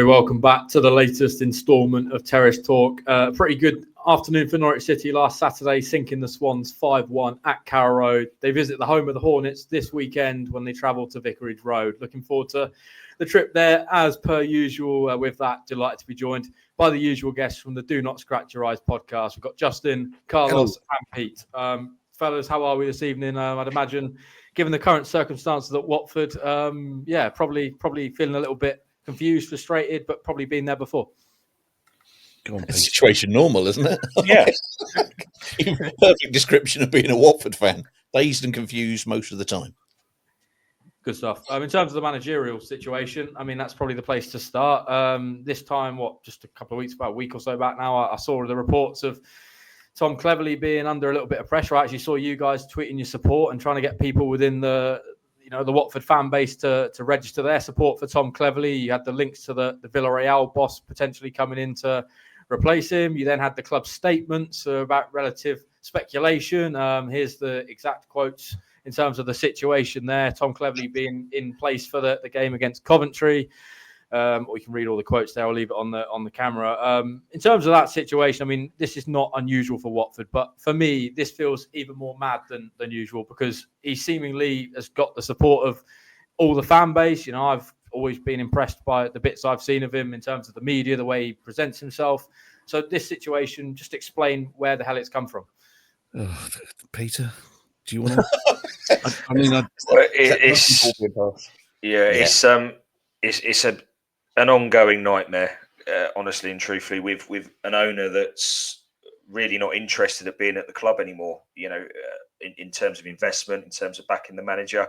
welcome back to the latest instalment of Terrace Talk. Pretty good afternoon for Norwich City last Saturday, sinking the Swans 5-1 at Carrow Road. They visit the home of the Hornets this weekend when they travel to Vicarage Road. Looking forward to the trip there as per usual. With that, delighted to be joined by the usual guests from the Do Not Scratch Your Eyes podcast. We've got Justin, Carlos and Pete. Fellas, how are we this evening? I'd imagine, given the current circumstances at Watford, probably feeling a little bit confused, frustrated, but probably been there before. Situation normal, isn't it? Yeah. Perfect description of being a Watford fan. Dazed and confused most of the time. Good stuff. In terms of the managerial situation, I mean, that's probably the place to start. This time, just a couple of weeks, about a week or so back now, I saw the reports of Tom Cleverley being under a little bit of pressure. I actually saw you guys tweeting your support and trying to get people within the Watford fan base to register their support for Tom Cleverley. You had the links to the Villarreal boss potentially coming in to replace him. You then had the club's statements about relative speculation. Here's the exact quotes in terms of the situation there. Tom Cleverley being in place for the game against Coventry. Or you can read all the quotes there. I'll leave it on the camera. In terms of that situation, I mean, this is not unusual for Watford, but for me, this feels even more mad than usual because he seemingly has got the support of all the fan base. I've always been impressed by the bits I've seen of him in terms of the media, the way he presents himself. So this situation, just explain where the hell it's come from. Peter, do you want to? It's an ongoing nightmare, honestly and truthfully, with an owner that's really not interested at being at the club anymore. In terms of investment, in terms of backing the manager.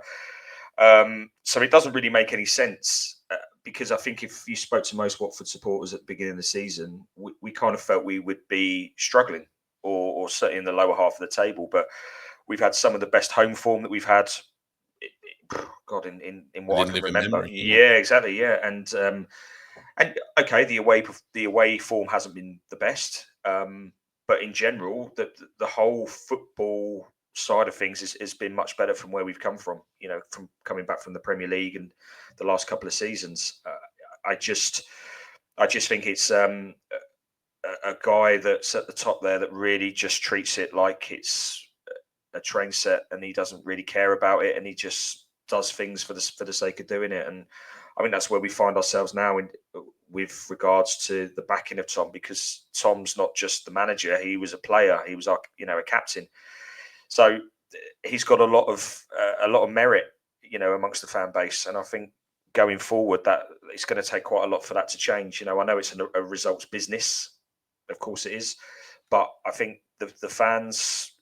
So it doesn't really make any sense because I think if you spoke to most Watford supporters at the beginning of the season, we kind of felt we would be struggling or certainly in the lower half of the table. But we've had some of the best home form that we've had. In what I can remember. Memory, yeah, exactly. Yeah, and okay, the away form hasn't been the best, but in general, the whole football side of things has been much better from where we've come from. From coming back from the Premier League and the last couple of seasons. I just think it's a guy that's at the top there that really just treats it like it's a train set, and he doesn't really care about it, and he just does things for the sake of doing it. And I think that's where we find ourselves now with regards to the backing of Tom, because Tom's not just the manager; he was a player. He was a captain. So he's got a lot of merit, amongst the fan base. And I think going forward, that it's going to take quite a lot for that to change. I know it's a results business, of course it is, but I think the fans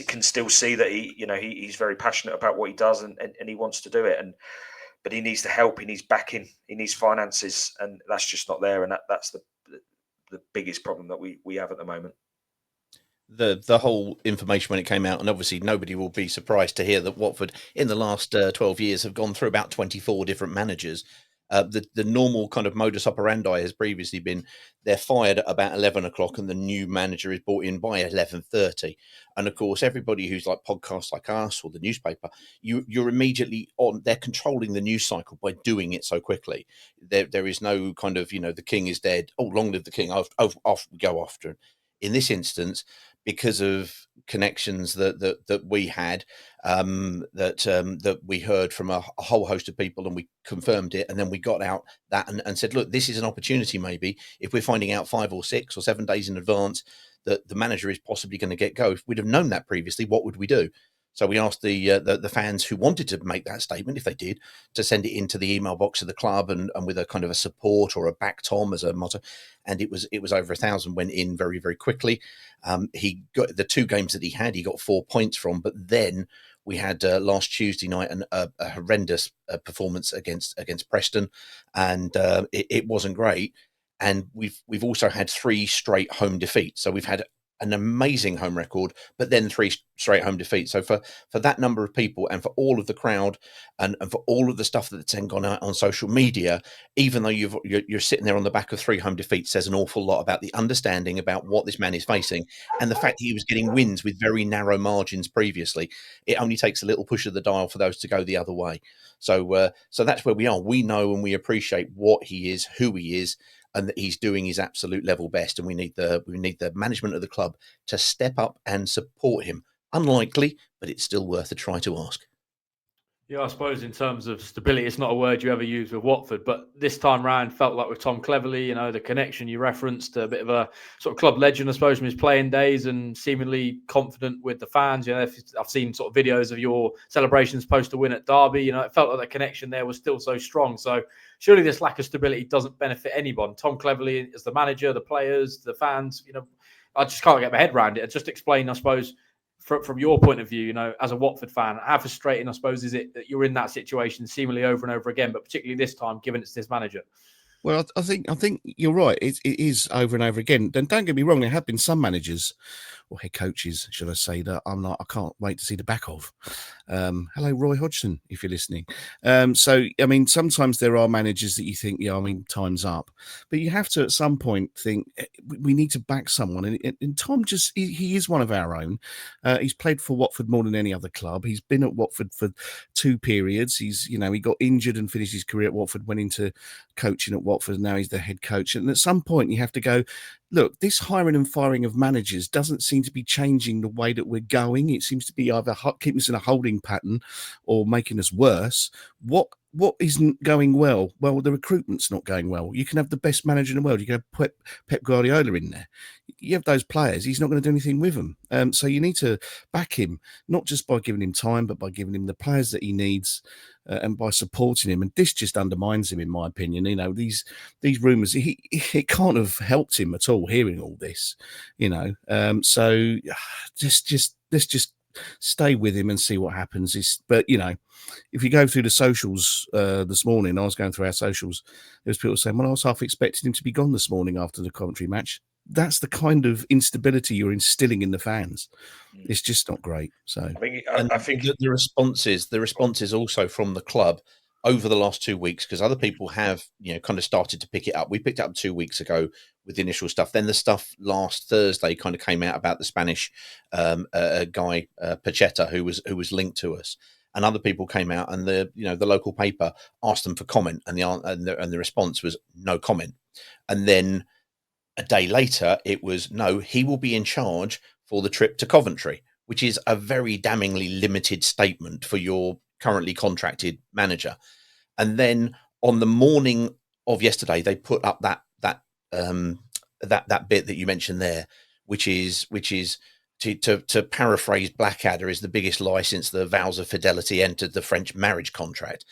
can still see that he's very passionate about what he does and he wants to do it, but he needs the help, he needs backing, he needs finances, and that's just not there, and that's the biggest problem that we have at the moment. The whole information when it came out, and obviously nobody will be surprised to hear that Watford in the last 12 years have gone through about 24 different managers. The normal kind of modus operandi has previously been they're fired at about 11 o'clock and the new manager is brought in by 11:30. And of course, everybody who's like podcasts like us or the newspaper, you're immediately on. They're controlling the news cycle by doing it so quickly. There is no kind of, the king is dead. Oh, long live the king. Off we go after him. In this instance, because of connections that we had, that we heard from a whole host of people, and we confirmed it, and then we got out that and said, look, this is an opportunity. Maybe if we're finding out 5 or 6 or 7 days in advance that the manager is possibly going to get go, if we'd have known that previously, what would we do? So we asked the fans who wanted to make that statement, if they did, to send it into the email box of the club and with a kind of a support or a back Tom as a motto. And it was over 1,000 went in very, very quickly. He got the 2 games that he got 4 points from. But then we had last Tuesday night a horrendous performance against Preston, and it wasn't great. And we've also had 3 straight home defeats. So we've had an amazing home record, but then 3 straight home defeats. So for that number of people, and for all of the crowd, and for all of the stuff that's then gone out on social media, even though you're sitting there on the back of 3 home defeats, says an awful lot about the understanding about what this man is facing, and the fact that he was getting wins with very narrow margins previously. It only takes a little push of the dial for those to go the other way. So that's where we are. We know and we appreciate what he is, who he is, and that he's doing his absolute level best. And we need the management of the club to step up and support him. Unlikely, but it's still worth a try to ask. Yeah, I suppose in terms of stability, it's not a word you ever use with Watford, but this time round felt like with Tom Cleverley, the connection you referenced, a bit of a sort of club legend, I suppose, from his playing days, and seemingly confident with the fans. I've seen sort of videos of your celebrations post a win at Derby. It felt like the connection there was still so strong. So surely this lack of stability doesn't benefit anyone. Tom Cleverley as the manager, the players, the fans, I just can't get my head around it. Just explain, I suppose, from your point of view, as a Watford fan, how frustrating, I suppose, is it that you're in that situation seemingly over and over again, but particularly this time, given it's this manager? Well, I think you're right. It is over and over again. And don't get me wrong, there have been some managers or head coaches, should I say, that I can't wait to see the back of. Hello, Roy Hodgson, if you're listening. So, I mean, sometimes there are managers that you think, time's up. But you have to, at some point, think we need to back someone. And Tom he is one of our own. He's played for Watford more than any other club. He's been at Watford for 2 periods. He got injured and finished his career at Watford, went into coaching at Watford, and now he's the head coach. And at some point, you have to go, look, this hiring and firing of managers doesn't seem to be changing the way that we're going. It seems to be either keeping us in a holding pattern or making us worse. What isn't going well? Well, the recruitment's not going well. You can have the best manager in the world. You can have Pep Guardiola in there. You have those players. He's not going to do anything with them. So you need to back him, not just by giving him time, but by giving him the players that he needs and by supporting him. And this just undermines him, in my opinion. These rumours, it can't have helped him at all hearing all this. So let's just stay with him and see what happens. But if you go through the socials this morning, I was going through our socials, there was people saying, well, I was half expecting him to be gone this morning after the Coventry match. That's the kind of instability you're instilling in the fans. It's just not great. So I think the responses also from the club over the last 2 weeks, because other people have kind of started to pick it up. We picked it up 2 weeks ago with the initial stuff. Then the stuff last Thursday kind of came out about the Spanish guy Pacheta who was linked to us. And other people came out, and the local paper asked them for comment, and the response was no comment. And then a day later, it was no, he will be in charge for the trip to Coventry, which is a very damningly limited statement for your currently contracted manager. And then on the morning of yesterday, they put up that bit that you mentioned there, which is to paraphrase Blackadder, is the biggest lie since the vows of fidelity entered the French marriage contract.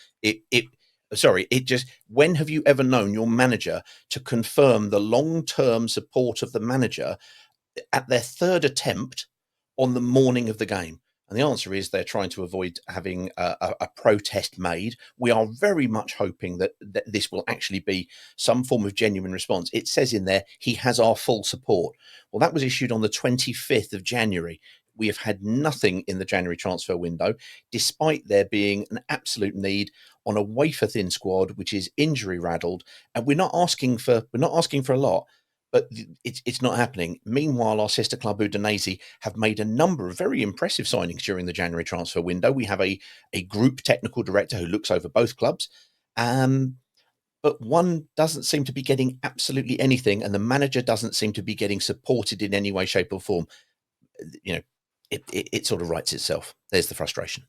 When have you ever known your manager to confirm the long-term support of the manager at their 3rd attempt on the morning of the game? And the answer is they're trying to avoid having a protest made. We are very much hoping that this will actually be some form of genuine response. It says in there, he has our full support. Well, that was issued on the 25th of January. We have had nothing in the January transfer window, despite there being an absolute need on a wafer-thin squad, which is injury-raddled. And we're not asking for a lot. But it's not happening. Meanwhile, our sister club Udinese have made a number of very impressive signings during the January transfer window. We have a group technical director who looks over both clubs, but one doesn't seem to be getting absolutely anything, and the manager doesn't seem to be getting supported in any way, shape, or form. It sort of writes itself. There's the frustration.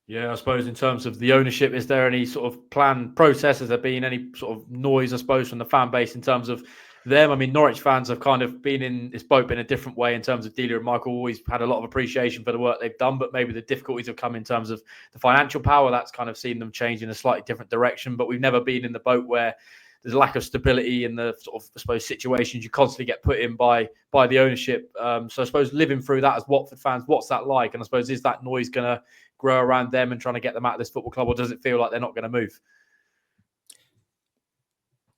Yeah, I suppose in terms of the ownership, is there any sort of planned process? Has there been any sort of noise, I suppose, from the fan base in terms of them? I mean, Norwich fans have kind of been in this boat in a different way in terms of Delia and Michael. Always had a lot of appreciation for the work they've done, but maybe the difficulties have come in terms of the financial power. That's kind of seen them change in a slightly different direction. But we've never been in the boat where there's a lack of stability in the sort of, I suppose, situations you constantly get put in by the ownership. So I suppose living through that as Watford fans, what's that like? And I suppose, is that noise going to grow around them and trying to get them out of this football club, or does it feel like they're not going to move?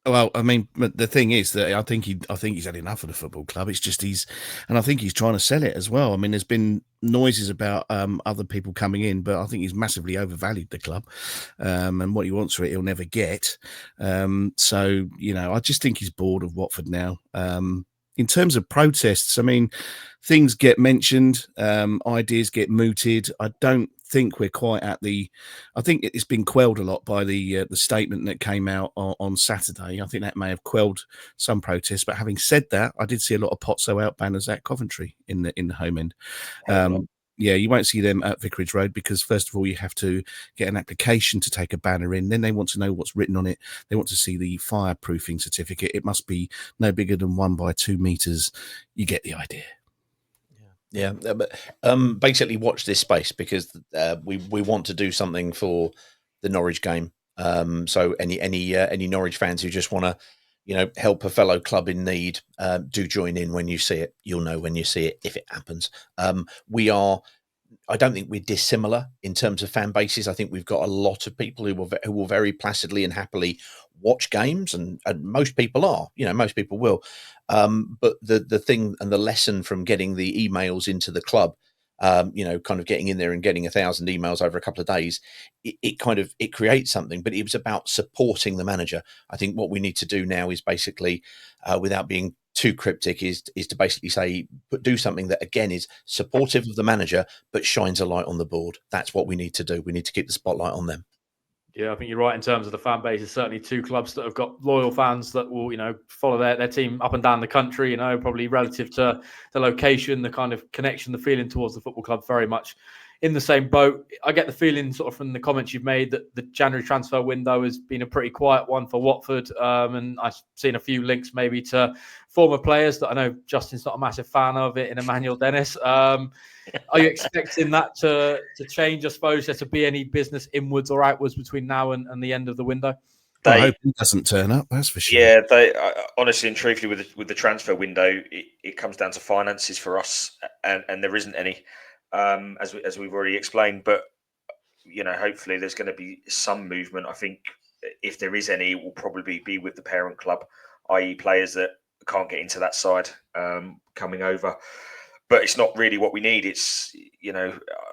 Well, I mean, but the thing is that I think he's had enough of the football club. It's just and I think he's trying to sell it as well. I mean, there's been noises about other people coming in, but I think he's massively overvalued the club, and what he wants for it, he'll never get. So I just think he's bored of Watford now. In terms of protests, I mean, things get mentioned, ideas get mooted. I don't think we're quite at the. I think it's been quelled a lot by the statement that came out on Saturday. I think that may have quelled some protests. But having said that, I did see a lot of Potso out banners at Coventry in the home end. Yeah, you won't see them at Vicarage Road because first of all, you have to get an application to take a banner in. Then they want to know what's written on it. They want to see the fireproofing certificate. It must be no bigger than 1 by 2 meters. You get the idea. Yeah, but basically watch this space because we want to do something for the Norwich game. So any Norwich fans who just want to, help a fellow club in need, do join in when you see it. You'll know when you see it if it happens. I don't think we're dissimilar in terms of fan bases. I think we've got a lot of people who will very placidly and happily watch games, and most people are. Most people will. But the thing and the lesson from getting the emails into the club, kind of getting in there and getting 1,000 emails over a couple of days, it creates something. But it was about supporting the manager. I think what we need to do now is basically, without being too cryptic, is to basically say, do something that again is supportive of the manager, but shines a light on the board. That's what we need to do. We need to keep the spotlight on them. Yeah, I think you're right in terms of the fan base. There's certainly two clubs that have got loyal fans that will, follow their team up and down the country, probably relative to the location, the kind of connection, the feeling towards the football club, very much in the same boat. I get the feeling sort of from the comments you've made that the January transfer window has been a pretty quiet one for Watford. And I've seen a few links maybe to former players that I know Justin's not a massive fan of it in Emmanuel Dennis. Are you expecting that to change, I suppose, there to be any business inwards or outwards between now and the end of the window? I hope he doesn't turn up, that's for sure. Yeah, they honestly and truthfully, with the transfer window, it comes down to finances for us, and there isn't any. As we've already explained, but hopefully there's going to be some movement. I think if there is any, it will probably be with the parent club, i.e. players that can't get into that side coming over. But it's not really what we need. It's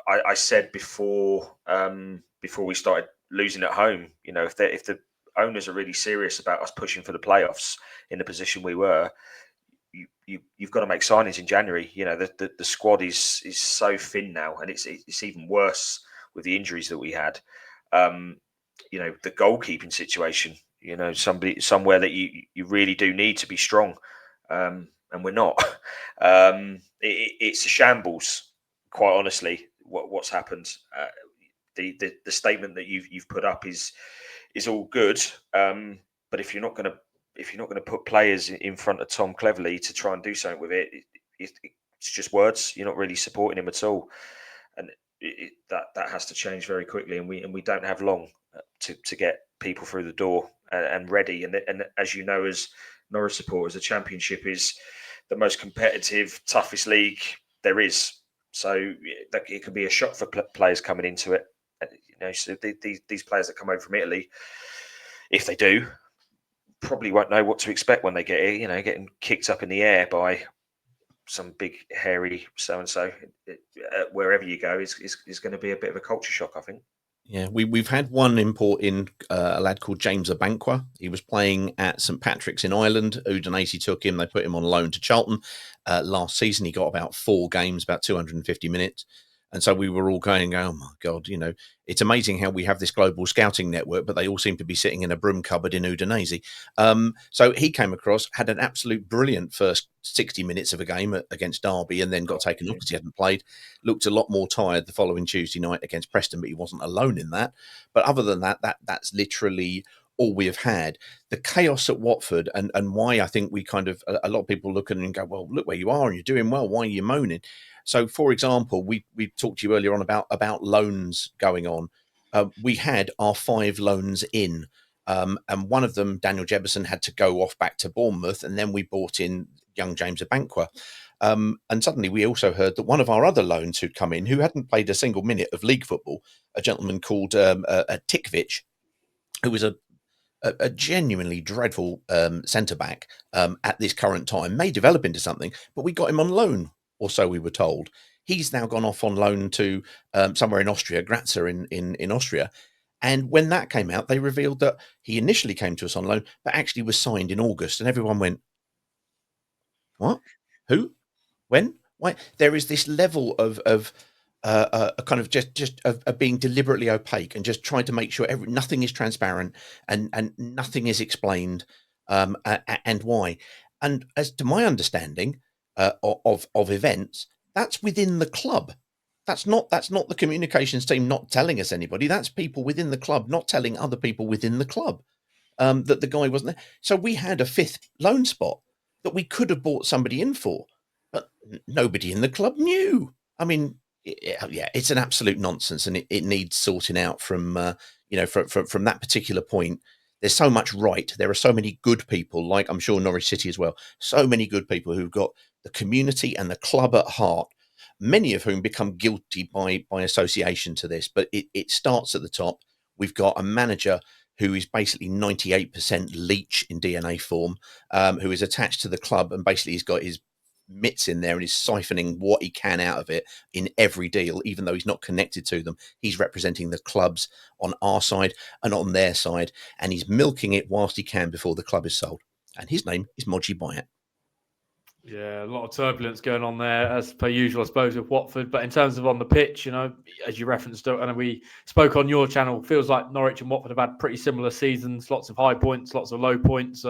I said before we started losing at home, if the owners are really serious about us pushing for the playoffs in the position we were, you've got to make signings in January. The squad is so thin now, and it's even worse with the injuries that we had. The goalkeeping situation. Somewhere that you really do need to be strong, and we're not. It's a shambles, quite honestly. What's happened? The statement that you've put up is all good, but if you're not going to put players in front of Tom Cleverley to try and do something with it, it's just words. You're not really supporting him at all, and that has to change very quickly. And we don't have long to get people through the door and ready. And as you know, as Norwich supporters, the Championship is the most competitive, toughest league there is. So it can be a shock for players coming into it. So these players that come over from Italy, if they do, probably won't know what to expect when they get here. Getting kicked up in the air by some big hairy so and so wherever you go is going to be a bit of a culture shock, I think. Yeah, we've had one import in, a lad called James Abankwa. He was playing at St Patrick's in Ireland. Udinese took him. They put him on loan to Charlton. Last season, he got about 4 games, about 250 minutes. And so we were all going, oh my God, it's amazing how we have this global scouting network, but they all seem to be sitting in a broom cupboard in Udinese. So he came across, had an absolute brilliant first 60 minutes of a game against Derby, and then got taken off because he hadn't played. Looked a lot more tired the following Tuesday night against Preston, but he wasn't alone in that. But other than that's literally all we have had. The chaos at Watford and why I think we kind of, a lot of people look at it and go, well, look where you are and you're doing well. Why are you moaning? So, for example, we talked to you earlier on about loans going on. We had our 5 loans in, and one of them, Daniel Jefferson, had to go off back to Bournemouth, and then we brought in young James Abankwa. And suddenly we also heard that one of our other loans who'd come in, who hadn't played a single minute of league football, a gentleman called Tikvich, who was a a genuinely dreadful centre back at this current time, may develop into something, but we got him on loan, or so we were told. He's now gone off on loan to somewhere in Austria, Grazia in Austria. And when that came out, they revealed that he initially came to us on loan, but actually was signed in August. And everyone went, what? Who? When? Why? There is this level of a kind of just of being deliberately opaque and just trying to make sure nothing is transparent and nothing is explained and why. And as to my understanding of events, that's within the club. That's not the communications team not telling us anybody. That's people within the club not telling other people within the club that the guy wasn't there. So we had a fifth loan spot that we could have bought somebody in for, but nobody in the club knew. I mean, yeah, it's an absolute nonsense, and it needs sorting out from from that particular point. There's so much right. There are so many good people, like I'm sure Norwich City as well. So many good people who've got the community and the club at heart. Many of whom become guilty by association to this, but it starts at the top. We've got a manager who is basically 98% leech in DNA form, who is attached to the club, and basically he's got his mitts in there and is siphoning what he can out of it in every deal, even though he's not connected to them. He's representing the clubs on our side and on their side, and he's milking it whilst he can before the club is sold. And his name is Moji Bayat. Yeah, a lot of turbulence going on there, as per usual, I suppose, with Watford. But in terms of on the pitch, as you referenced, and we spoke on your channel, feels like Norwich and Watford have had pretty similar seasons, lots of high points, lots of low points.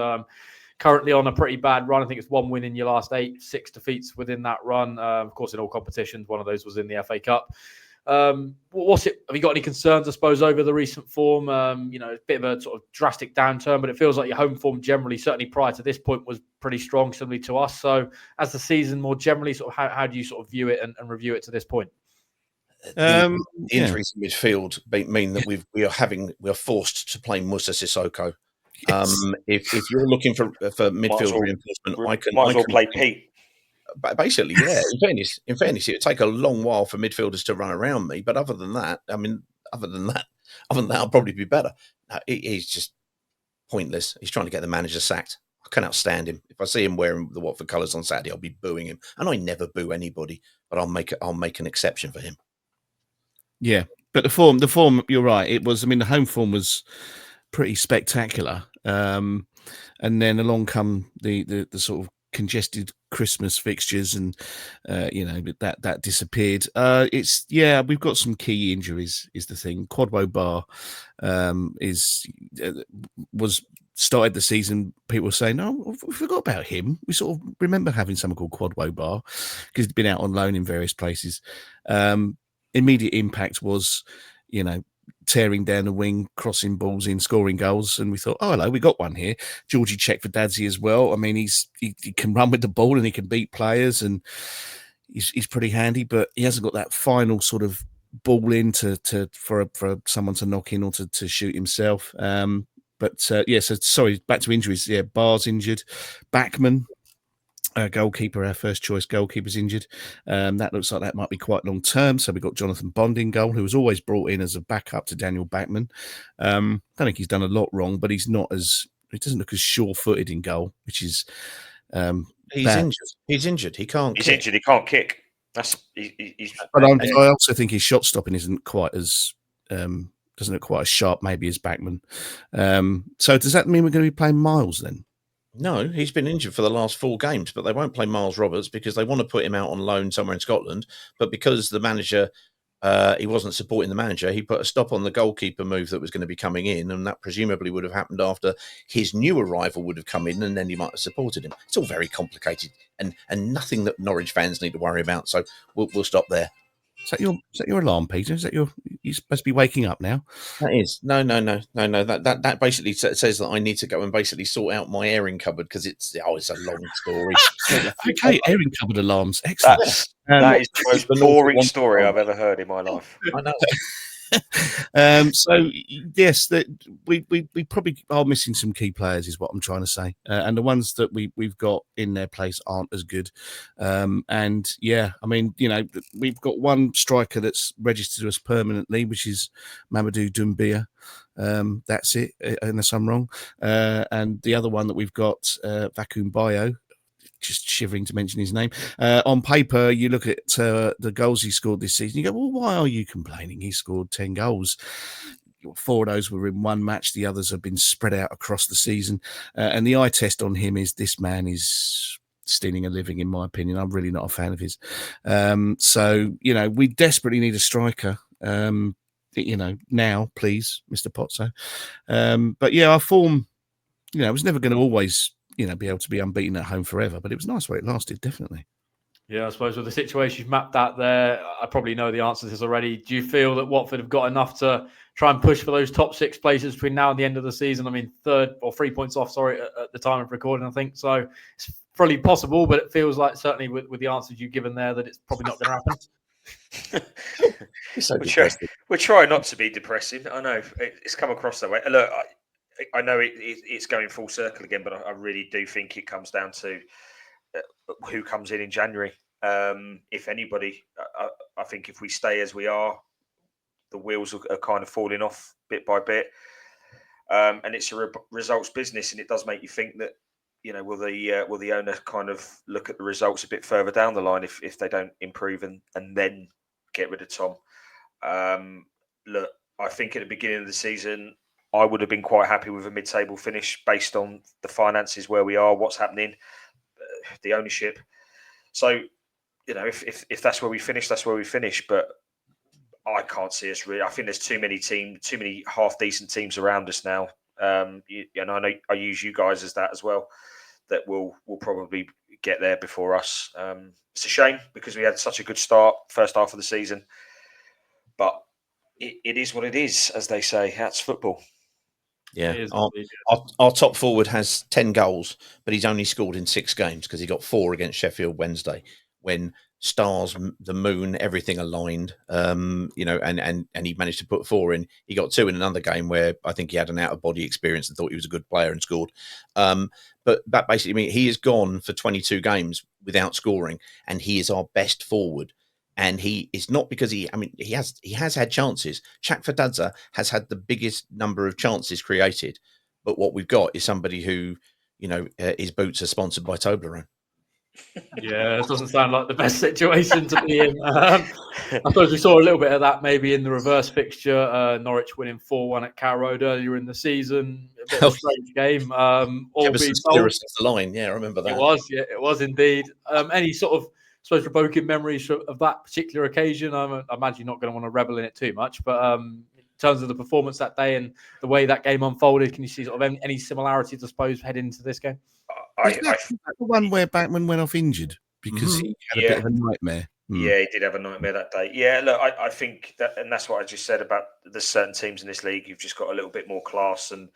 Currently on a pretty bad run. I think it's 1 win in your last 8, 6 defeats within that run. Of course, in all competitions, one of those was in the FA Cup. What's it? Have you got any concerns, I suppose, over the recent form? A bit of a sort of drastic downturn, but it feels like your home form generally, certainly prior to this point, was pretty strong, similarly to us. So, as the season more generally, sort of how do you sort of view it and review it to this point? The injuries in midfield mean that we are forced to play Musa Sissoko. If you're looking for midfield reinforcement, I can play Pete. Basically, yeah. In fairness, it would take a long while for midfielders to run around me. But other than that, I'll probably be better. No, he's just pointless. He's trying to get the manager sacked. I cannot stand him. If I see him wearing the Watford colours on Saturday, I'll be booing him. And I never boo anybody, but I'll make an exception for him. Yeah, but the form. You're right. It was. I mean, the home form was pretty spectacular. And then along come the sort of congested Christmas fixtures, and that disappeared. We've got some key injuries is the thing. Kwadwo Bar was started the season. People were saying, "No, we forgot about him." We sort of remember having someone called Kwadwo Bar because he'd been out on loan in various places. Immediate impact was, tearing down the wing, crossing balls in, scoring goals. And we thought, oh, hello, we got one here. Georgie checked for Dadzi as well. I mean, he can run with the ball and he can beat players, and he's pretty handy, but he hasn't got that final sort of ball in for someone to knock in or to shoot himself. So sorry, back to injuries. Yeah, Barr's injured. Backman, goalkeeper, our first choice goalkeeper's injured. That looks like that might be quite long term. So we've got Jonathan Bond in goal, who was always brought in as a backup to Daniel Backman. I don't think he's done a lot wrong, but he doesn't look as sure-footed in goal, which is he's bad. injured. He's injured. He can't. He's injured. He can't kick. But I also think his shot stopping isn't quite as doesn't look quite as sharp, maybe, as Backman. So does that mean we're going to be playing Miles then? No, he's been injured for the last 4 games, but they won't play Miles Roberts because they want to put him out on loan somewhere in Scotland. But because the manager, he wasn't supporting the manager, he put a stop on the goalkeeper move that was going to be coming in, and that presumably would have happened after his new arrival would have come in, and then he might have supported him. It's all very complicated and nothing that Norwich fans need to worry about. So we'll stop there. Is that your alarm, Peter? Is that you're supposed to be waking up now? That is no. That basically says that I need to go and basically sort out my airing cupboard because it's a long story. Okay, airing cupboard alarms. Excellent. That is the most boring story I've ever heard in my life. I know. So yes, that we probably are missing some key players, is what I'm trying to say, and the ones that we've got in their place aren't as good. And yeah, I mean, we've got one striker that's registered to us permanently, which is Mamadou Doumbia. That's it, unless I'm wrong. And the other one that we've got, Vacuum Bio, just shivering to mention his name. On paper, you look at the goals he scored this season, you go, well, why are you complaining? He scored 10 goals. 4 of those were in one match. The others have been spread out across the season. And the eye test on him is this man is stealing a living, in my opinion. I'm really not a fan of his. So, we desperately need a striker. Now, please, Mr. Pozzo. But yeah, our form, it was never going to always, be able to be unbeaten at home forever. But it was nice while it lasted, definitely. Yeah, I suppose with the situation you've mapped out there, I probably know the answer to this already. Do you feel that Watford have got enough to try and push for those top 6 places between now and the end of the season? I mean, 3 points off, at the time of recording, I think. So it's probably possible, but it feels like certainly with the answers you've given there that it's probably not going to happen. We're trying not to be depressing. I know it's come across that way. Look, I know it's going full circle again, but I really do think it comes down to who comes in January. If anybody, I think if we stay as we are, the wheels are kind of falling off bit by bit. And it's a results business, and it does make you think that, will the owner kind of look at the results a bit further down the line if they don't improve and then get rid of Tom. Look, I think at the beginning of the season, I would have been quite happy with a mid-table finish based on the finances, where we are, what's happening, the ownership. So, if that's where we finish, that's where we finish. But I can't see us really. I think there's too many half-decent teams around us now. And I know I use you guys as that as well, that will probably get there before us. It's a shame because we had such a good start, first half of the season. But it is what it is, as they say. That's football. Yeah, our top forward has 10 goals, but he's only scored in 6 games because he got 4 against Sheffield Wednesday when stars, the moon, everything aligned. And he managed to put 4 in. He got 2 in another game where I think he had an out of body experience and thought he was a good player and scored. But that basically means he has gone for 22 games without scoring, and he is our best forward. And he is not because he has had chances. Chakfadadze has had the biggest number of chances created, but what we've got is somebody who, his boots are sponsored by Toblerone. Yeah, it doesn't sound like the best situation to be in. I suppose we saw a little bit of that maybe in the reverse fixture. Norwich winning 4-1 at Carrow Road earlier in the season. A bit of a strange game. All being told, the line. Yeah, I remember that. It was indeed. Any sort of, I suppose, evoking memories of that particular occasion? I imagine you're not going to want to revel in it too much, but in terms of the performance that day and the way that game unfolded, can you see sort of any similarities, I suppose, heading into this game? Was that the one where Backman went off injured because he had a bit of a nightmare? Yeah, he did have a nightmare that day. Yeah, look, I think that, and that's what I just said about there's certain teams in this league, you've just got a little bit more class. And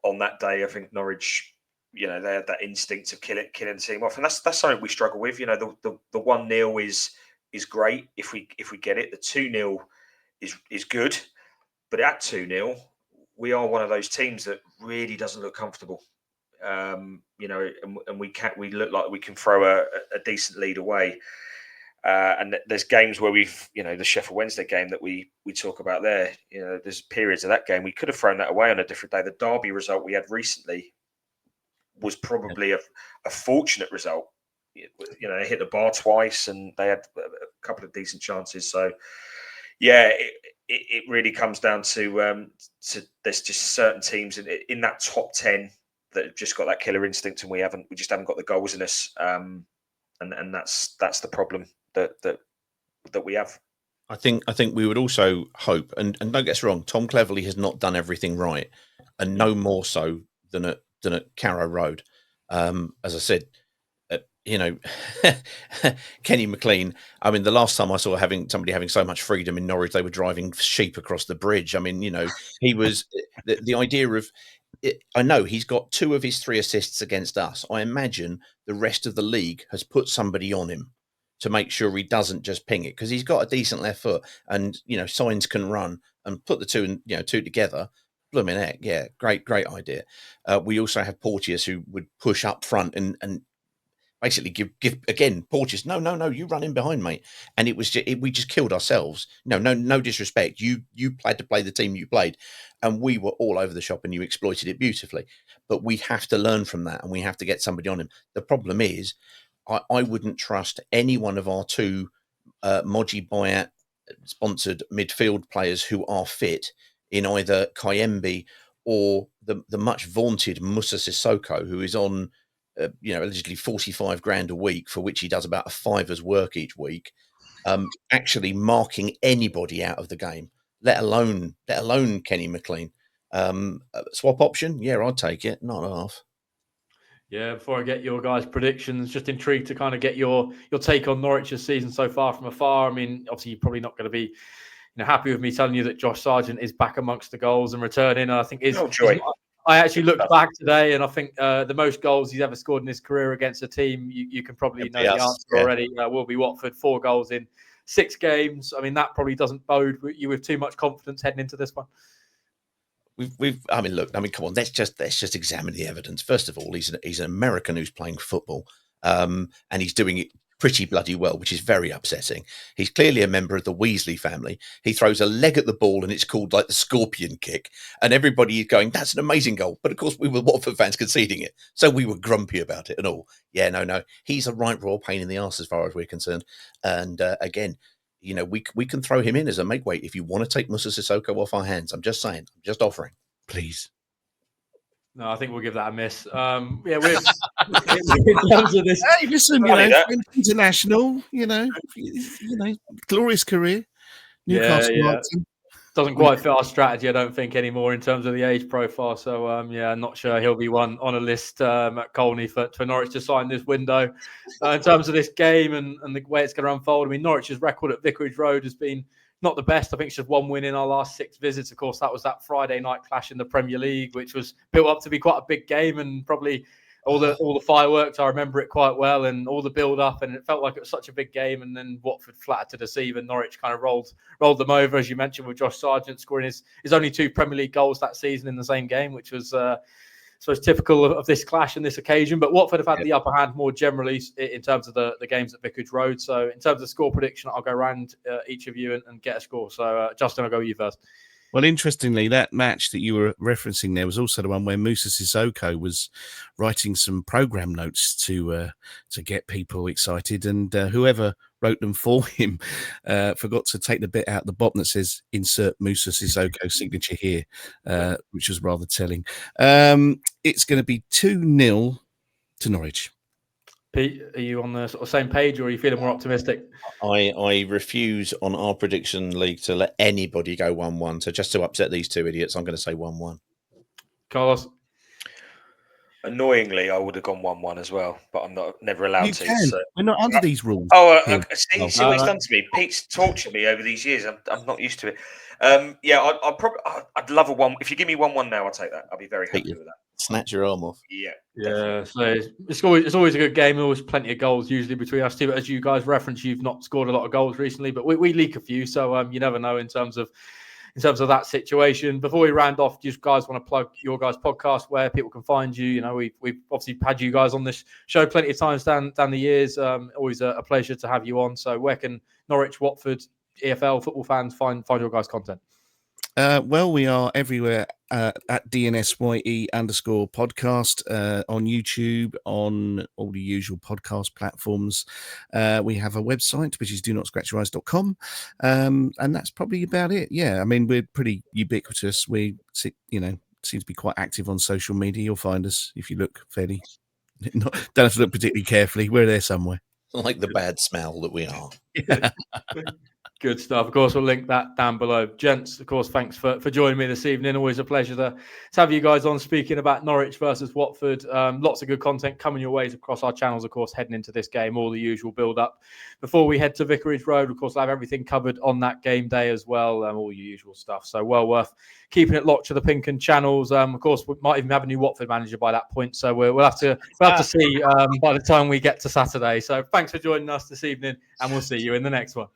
on that day, I think Norwich, they had that instinct of killing the team off, and that's something we struggle with. The 1-0 is great if we get it. The 2-0 is good, but at 2-0, we are one of those teams that really doesn't look comfortable. And we look like we can throw a decent lead away. And there's games where we've, the Sheffield Wednesday game that we talk about there. There's periods of that game we could have thrown that away on a different day. The Derby result we had recently was probably a fortunate result. They hit the bar twice and they had a couple of decent chances. So, yeah, it really comes down to there's just certain teams in that top 10 that have just got that killer instinct, and we just haven't got the goals in us. And that's the problem that we have. I think we would also hope, and don't get us wrong, Tom Cleverley has not done everything right, and no more so than at Carrow Road. As I said, Kenny McLean. I mean, the last time I saw somebody having so much freedom in Norwich, they were driving sheep across the bridge. I mean, he was the idea of. I know he's got 2 of his 3 assists against us. I imagine the rest of the league has put somebody on him to make sure he doesn't just ping it, because he's got a decent left foot, and Signs can run and put the 2 together. Blooming heck, yeah, great idea. We also have Porteous who would push up front and basically give again, Porteous, no, you run in behind, mate. And it was we just killed ourselves. No disrespect. You had to play the team you played, and we were all over the shop, and you exploited it beautifully. But we have to learn from that, and we have to get somebody on him. The problem is, I wouldn't trust any one of our two Moji buyout sponsored midfield players who are fit in either Kayembe or the much vaunted Musa Sissoko, who is on allegedly 45 grand a week, for which he does about a $5's work each week, actually marking anybody out of the game, let alone Kenny McLean. Swap option, yeah, I'd take it, not half. Yeah, before I get your guys' predictions, just intrigued to kind of get your take on Norwich's season so far from afar. I mean, obviously, you're probably not going to be happy with me telling you that Josh Sargent is back amongst the goals and returning. And I think I actually looked back today, and I think the most goals he's ever scored in his career against a team, you can probably know the answer already, will be Watford, 4 goals in 6 games. I mean, that probably doesn't bode you with too much confidence heading into this one. I mean, come on. Let's just examine the evidence. First of all, he's an American who's playing football, and he's doing it pretty bloody well, which is very upsetting. He's clearly a member of the Weasley family. He throws a leg at the ball, and it's called like the scorpion kick, and everybody is going, "That's an amazing goal." But of course, we were Watford fans conceding it, so we were grumpy about it and all. Yeah, no, he's a right raw pain in the arse as far as we're concerned. And again, we can throw him in as a make weight if you want to take Musa Sissoko off our hands. I'm just saying. I'm just offering. Please. No, I think we'll give that a miss. Yeah, we're in terms of this. Hey, listen, international, glorious career. Newcastle. Yeah. Doesn't quite fit our strategy, I don't think, anymore in terms of the age profile. So, I'm not sure he'll be one on a list at Colney for Norwich to sign this window. In terms of this game and the way it's going to unfold, I mean, Norwich's record at Vicarage Road has been not the best. I think it's just 1 win in our last 6 visits. Of course, that was that Friday night clash in the Premier League, which was built up to be quite a big game, and probably all the fireworks. I remember it quite well, and all the build up, and it felt like it was such a big game. And then Watford flattered to deceive, and Norwich kind of rolled them over, as you mentioned, with Josh Sargent scoring his only 2 Premier League goals that season in the same game, which was typical of this clash and this occasion. But Watford have had the upper hand more generally in terms of the games at Vicarage Road. So in terms of score prediction, I'll go around each of you and get a score. So Justin, I'll go with you first. Well, interestingly, that match that you were referencing there was also the one where Musa Sissoko was writing some program notes to get people excited, and whoever wrote them for him forgot to take the bit out the bottom that says "Insert Musa Sissoko signature here," which was rather telling. It's going to be 2-0 to Norwich. Pete, are you on the sort of same page, or are you feeling more optimistic? I refuse on our prediction league to let anybody go 1-1. So just to upset these 2 idiots, I'm going to say 1-1. Carlos? Annoyingly, I would have gone 1-1 as well, but I'm never allowed to. So. We're not under these rules. See what he's done to me. Pete's tortured me over these years. I'm not used to it. I'd love a 1. If you give me 1-1 now, I'll take that. I'll be very happy with that. Snatch your arm off. Yeah. So it's always a good game. Always plenty of goals usually between us two. But as you guys referenced, you've not scored a lot of goals recently, but we leak a few. So you never know in terms of that situation. Before we round off, do you guys want to plug your guys' podcast, where people can find you? We've obviously had you guys on this show plenty of times down the years. Always a pleasure to have you on. So where can Norwich, Watford, EFL football fans find your guys' content? Well, we are everywhere at DNSYE_podcast on YouTube, on all the usual podcast platforms. We have a website, which is donotscratchyoureyes.com. And that's probably about it. Yeah, I mean, we're pretty ubiquitous. We, seem to be quite active on social media. You'll find us if you look fairly. Don't have to look particularly carefully. We're there somewhere. Like the bad smell that we are. Yeah. Good stuff. Of course, we'll link that down below. Gents, of course, thanks for joining me this evening. Always a pleasure to have you guys on speaking about Norwich versus Watford. Lots of good content coming your ways across our channels, of course, heading into this game, all the usual build-up. Before we head to Vicarage Road, of course, I'll have everything covered on that game day as well, all your usual stuff. So well worth keeping it locked to the Pinken channels. Of course, we might even have a new Watford manager by that point, so we'll have to see by the time we get to Saturday. So thanks for joining us this evening, and we'll see you in the next one.